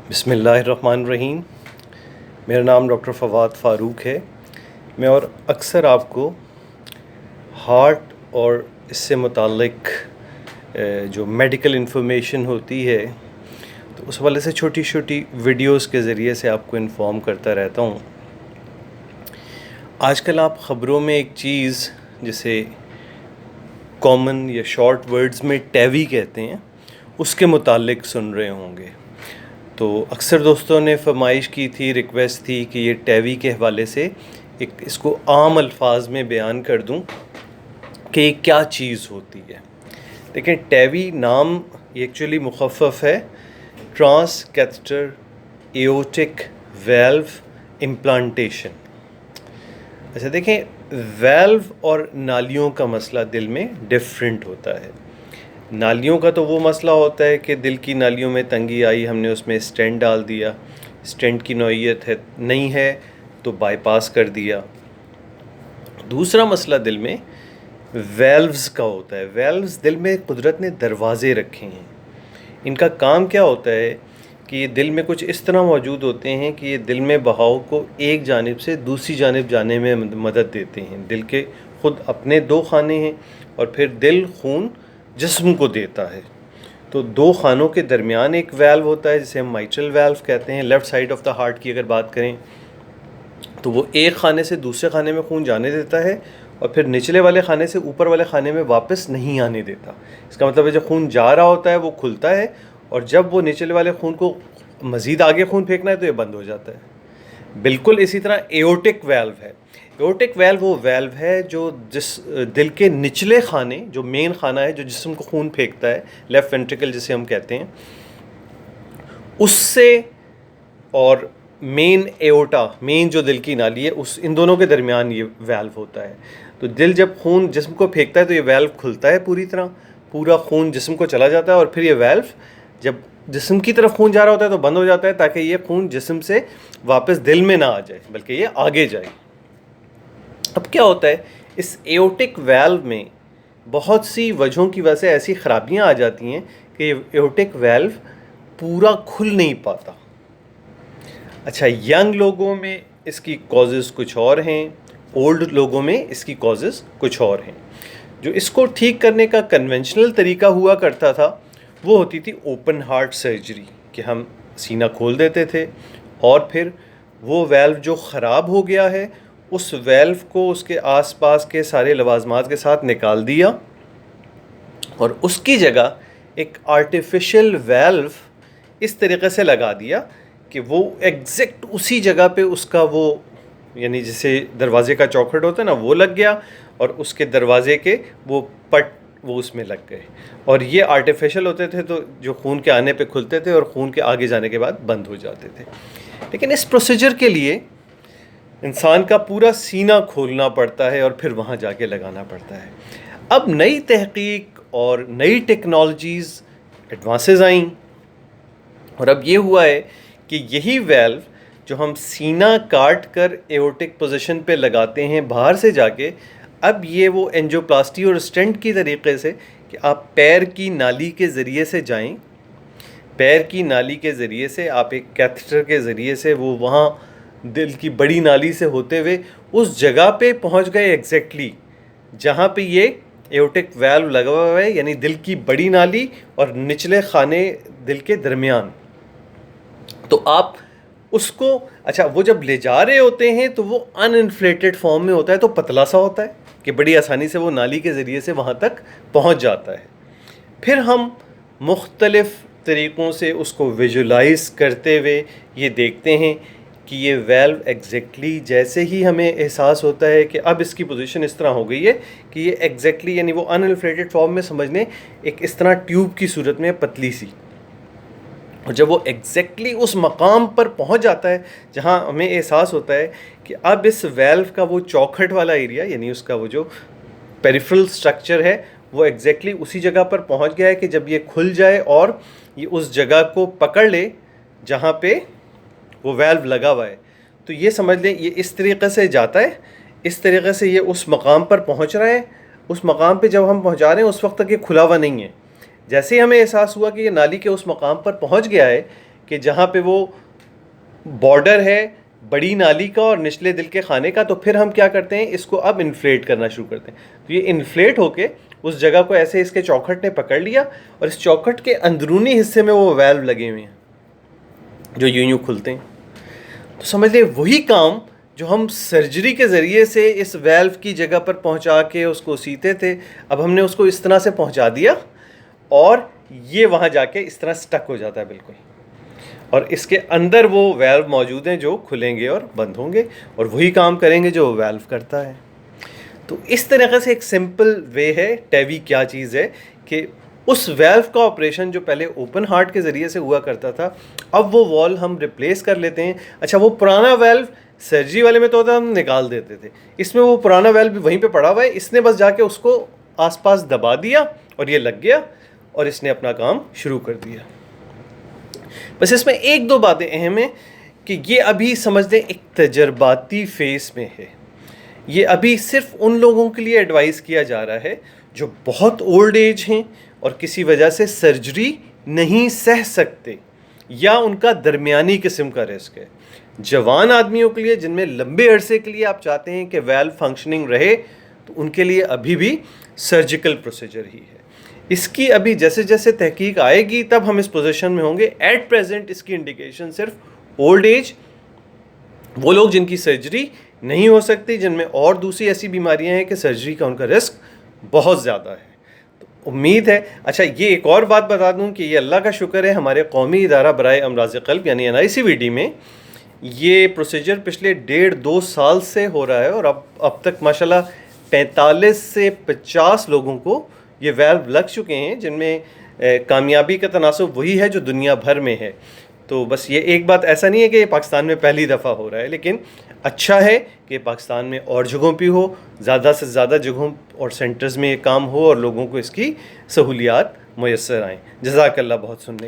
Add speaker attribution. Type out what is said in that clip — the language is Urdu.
Speaker 1: بسم اللہ الرحمن الرحیم۔ میرا نام ڈاکٹر فواد فاروق ہے۔ میں اور اکثر آپ کو ہارٹ اور اس سے متعلق جو میڈیکل انفارمیشن ہوتی ہے تو اس حوالے سے چھوٹی چھوٹی ویڈیوز کے ذریعے سے آپ کو انفارم کرتا رہتا ہوں۔ آج کل آپ خبروں میں ایک چیز جسے کامن یا شارٹ ورڈز میں ٹیوی کہتے ہیں اس کے متعلق سن رہے ہوں گے۔ تو اکثر دوستوں نے فرمائش کی تھی، ریکویسٹ تھی کہ یہ ٹیوی کے حوالے سے اس کو عام الفاظ میں بیان کر دوں کہ یہ کیا چیز ہوتی ہے۔ لیکن ٹیوی نام ایکچولی مخفف ہے ٹرانس کیتھیٹر ایورٹک ویلو امپلانٹیشن۔ اچھا دیکھیں، ویلو اور نالیوں کا مسئلہ دل میں ڈفرینٹ ہوتا ہے۔ نالیوں کا تو وہ مسئلہ ہوتا ہے کہ دل کی نالیوں میں تنگی آئی، ہم نے اس میں اسٹینٹ ڈال دیا، اسٹینٹ کی نوعیت نہیں ہے تو بائی پاس کر دیا۔ دوسرا مسئلہ دل میں ویلوز کا ہوتا ہے۔ ویلوز دل میں قدرت نے دروازے رکھے ہیں۔ ان کا کام کیا ہوتا ہے کہ یہ دل میں کچھ اس طرح موجود ہوتے ہیں کہ یہ دل میں بہاؤ کو ایک جانب سے دوسری جانب جانے میں مدد دیتے ہیں۔ دل کے خود اپنے دو خانے ہیں اور پھر دل خون جسم کو دیتا ہے، تو دو خانوں کے درمیان ایک ویلو ہوتا ہے جسے ہم مائٹرل ویلو کہتے ہیں۔ Left side of the heart کی اگر بات کریں تو وہ ایک خانے سے دوسرے خانے میں خون جانے دیتا ہے اور پھر نچلے والے خانے سے اوپر والے خانے میں واپس نہیں آنے دیتا۔ اس کا مطلب ہے جب خون جا رہا ہوتا ہے وہ کھلتا ہے، اور جب وہ نچلے والے خون کو مزید آگے خون پھینکنا ہے تو یہ بند ہو جاتا ہے۔ بالکل اسی طرح ایورٹک ویلو ہے۔ ایورٹک ویلو وہ ویلو ہے جو دل کے نچلے خانے، جو مین خانہ ہے جو جسم کو خون پھینکتا ہے، لیفٹ وینٹریکل جسے ہم کہتے ہیں، اس سے اور مین ایورٹا، مین جو دل کی نالی ہے، ان دونوں کے درمیان یہ ویلو ہوتا ہے۔ تو دل جب خون جسم کو پھینکتا ہے تو یہ ویلو کھلتا ہے پوری طرح، پورا خون جسم کو چلا جاتا ہے، اور پھر یہ ویلو جب جسم کی طرف خون جا رہا ہوتا ہے تو بند ہو جاتا ہے تاکہ یہ خون جسم سے واپس دل میں نہ آ جائے بلکہ یہ آگے جائے۔ اب کیا ہوتا ہے اس ایورٹک ویلو میں بہت سی وجہوں کی وجہ سے ایسی خرابیاں آ جاتی ہیں کہ یہ ایورٹک ویلو پورا کھل نہیں پاتا۔ اچھا، ینگ لوگوں میں اس کی کازز کچھ اور ہیں، اولڈ لوگوں میں اس کی کازز کچھ اور ہیں۔ جو اس کو ٹھیک کرنے کا کنونشنل طریقہ ہوا کرتا تھا وہ ہوتی تھی اوپن ہارٹ سرجری، کہ ہم سینہ کھول دیتے تھے اور پھر وہ ویلو جو خراب ہو گیا ہے اس ویلو کو اس کے آس پاس کے سارے لوازمات کے ساتھ نکال دیا اور اس کی جگہ ایک آرٹیفیشل ویلو اس طریقے سے لگا دیا کہ وہ ایگزیکٹ اسی جگہ پہ اس کا وہ، یعنی جسے دروازے کا چوکھٹ ہوتا ہے نا، وہ لگ گیا اور اس کے دروازے کے وہ پٹ وہ اس میں لگ گئے، اور یہ آرٹیفیشل ہوتے تھے تو جو خون کے آنے پہ کھلتے تھے اور خون کے آگے جانے کے بعد بند ہو جاتے تھے۔ لیکن اس پروسیجر کے لیے انسان کا پورا سینہ کھولنا پڑتا ہے اور پھر وہاں جا کے لگانا پڑتا ہے۔ اب نئی تحقیق اور نئی ٹیکنالوجیز ایڈوانسز آئیں، اور اب یہ ہوا ہے کہ یہی ویلو جو ہم سینہ کاٹ کر ایورٹک پوزیشن پہ لگاتے ہیں باہر سے جا کے، اب یہ وہ اینجیوپلاسٹی اور اسٹینٹ کی طریقے سے کہ آپ پیر کی نالی کے ذریعے سے جائیں، پیر کی نالی کے ذریعے سے آپ ایک کیتھیٹر کے ذریعے سے وہ وہاں دل کی بڑی نالی سے ہوتے ہوئے اس جگہ پہ پہنچ گئے ایگزیکٹلی جہاں پہ یہ ایورٹک ویلو لگا ہوا ہے، یعنی دل کی بڑی نالی اور نچلے خانے دل کے درمیان۔ تو آپ اس کو، اچھا وہ جب لے جا رہے ہوتے ہیں تو وہ ان انفلیٹڈ فارم میں ہوتا ہے، تو پتلا سا ہوتا ہے کہ بڑی آسانی سے وہ نالی کے ذریعے سے وہاں تک پہنچ جاتا ہے۔ پھر ہم مختلف طریقوں سے اس کو ویژولائز کرتے ہوئے یہ دیکھتے ہیں کہ یہ ویلو ایگزیکٹلی جیسے ہی ہمیں احساس ہوتا ہے کہ اب اس کی پوزیشن اس طرح ہو گئی ہے کہ یہ ایگزیکٹلی، یعنی وہ ان انفلیٹڈ فارم میں سمجھ لیں ایک اس طرح ٹیوب کی صورت میں پتلی سی، اور جب وہ ایگزیکٹلی اس مقام پر پہنچ جاتا ہے جہاں ہمیں احساس ہوتا ہے کہ اب اس ویلو کا وہ چوکھٹ والا ایریا، یعنی اس کا وہ جو پیریفرل سٹرکچر ہے، وہ ایگزیکٹلی اسی جگہ پر پہنچ گیا ہے کہ جب یہ کھل جائے اور یہ اس جگہ کو پکڑ لے جہاں پہ وہ ویلو لگا ہوا ہے، تو یہ سمجھ لیں یہ اس طریقے سے جاتا ہے، اس طریقے سے یہ اس مقام پر پہنچ رہا ہے۔ اس مقام پہ جب ہم پہنچا رہے ہیں اس وقت تک یہ کھلا ہوا نہیں ہے۔ جیسے ہی ہمیں احساس ہوا کہ یہ نالی کے اس مقام پر پہنچ گیا ہے کہ جہاں پہ وہ بارڈر ہے بڑی نالی کا اور نچلے دل کے خانے کا، تو پھر ہم کیا کرتے ہیں، اس کو اب انفلیٹ کرنا شروع کرتے ہیں. تو یہ انفلیٹ ہو کے اس جگہ کو ایسے اس کے چوکھٹ نے پکڑ لیا، اور اس چوکھٹ کے اندرونی حصے میں وہ ویلو لگے ہوئے ہیں جو یوں کھلتے ہیں. تو سمجھ لیں وہی کام جو ہم سرجری کے ذریعے سے اس ویلو کی جگہ پر پہنچا کے اس کو سیتے تھے، اب ہم نے اس کو اس طرح سے پہنچا دیا اور یہ وہاں جا کے اس طرح سٹک ہو جاتا ہے بالکل، اور اس کے اندر وہ ویلو موجود ہیں جو کھلیں گے اور بند ہوں گے اور وہی کام کریں گے جو ویلو کرتا ہے. تو اس طریقے سے ایک سمپل وے ہے ٹیوی کیا چیز ہے کہ اس ویلو کا آپریشن جو پہلے اوپن ہارٹ کے ذریعے سے ہوا کرتا تھا، اب وہ وال ہم ریپلیس کر لیتے ہیں. اچھا وہ پرانا ویلو سرجری والے میں تو ہوتا ہم نکال دیتے تھے، اس میں وہ پرانا ویلو بھی وہیں پہ پڑا ہوا ہے، اس نے بس جا کے اس کو آس پاس دبا دیا اور یہ لگ گیا اور اس نے اپنا کام شروع کر دیا. بس اس میں ایک دو باتیں اہم ہیں کہ یہ ابھی سمجھ دیں ایک تجرباتی فیس میں ہے. یہ ابھی صرف ان لوگوں کے لیے ایڈوائز کیا جا رہا ہے جو بہت اولڈ ایج ہیں اور کسی وجہ سے سرجری نہیں سہ سکتے یا ان کا درمیانی قسم کا رسک ہے. جوان آدمیوں کے لیے جن میں لمبے عرصے کے لیے آپ چاہتے ہیں کہ ویلو فنکشننگ رہے، تو ان کے لیے ابھی بھی سرجیکل پروسیجر ہی ہے. اس کی ابھی جیسے جیسے تحقیق آئے گی تب ہم اس پوزیشن میں ہوں گے. ایٹ پریزنٹ اس کی انڈیکیشن صرف اولڈ ایج، وہ لوگ جن کی سرجری نہیں ہو سکتی، جن میں اور دوسری ایسی بیماریاں ہیں کہ سرجری کا ان کا رسک بہت زیادہ ہے. تو امید ہے. اچھا یہ ایک اور بات بتا دوں کہ یہ اللہ کا شکر ہے ہمارے قومی ادارہ برائے امراض قلب یعنی NICVD میں یہ پروسیجر پچھلے 1.5-2 سال سے ہو رہا ہے، اور اب تک ماشاءاللہ 45 سے 50 لوگوں کو یہ ویلو لگ چکے ہیں، جن میں کامیابی کا تناسب وہی ہے جو دنیا بھر میں ہے. تو بس یہ ایک بات ایسا نہیں ہے کہ یہ پاکستان میں پہلی دفعہ ہو رہا ہے، لیکن اچھا ہے کہ پاکستان میں اور جگہوں پہ ہو، زیادہ سے زیادہ جگہوں اور سینٹرز میں یہ کام ہو اور لوگوں کو اس کی سہولیات میسر آئیں. جزاک اللہ بہت سننے